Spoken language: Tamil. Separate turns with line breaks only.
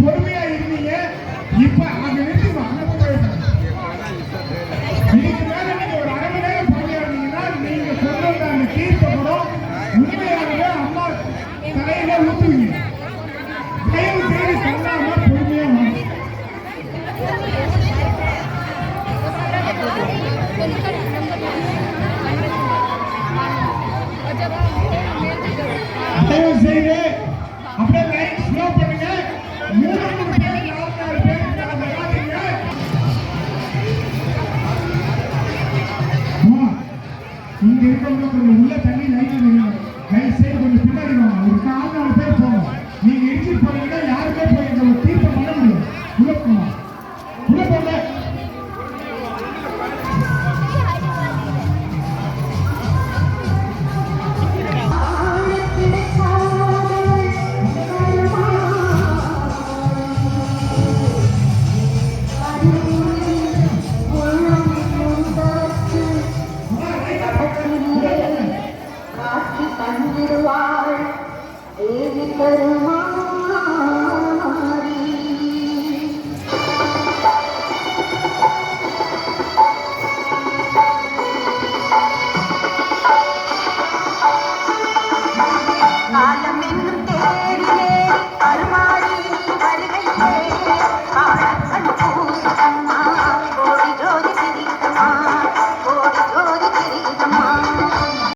பொறுமையா இருந்தீங்க. இப்ப அங்க நிறுத்தி இதுக்கு மேல நீங்க ஒரு அரை மணி நேரம் பொறுமையா இருந்தீங்கன்னா நீங்க சொல்ற அந்த தீர்ப்பப்படும் உண்மையாகவே அம்மா தலையில ஊத்துவீங்க. தயவு செய்து சொல்லாம பொறுமையா வாங்க. தயவு செய்து அப்படியே லைன் ஸ்லோ பண்ணுங்க. 3 பேர் 4 பேர் வராதீங்க. இங்க இருக்கிறவங்க கொஞ்சம் உள்ள தண்ணி லைன் தயவு செய்து கொஞ்சம் பின்னாடி வாங்க. ஒரு 4 பேர் போகணும். நீங்க எரிச்சு போனீங்கன்னா யாருமே போய் இந்த ஒரு தீர்ப்பை பண்ண முடியும். உள்ள போகணும். உள்ள போங்க.
தந்திடுவாள் தேவி பெருமா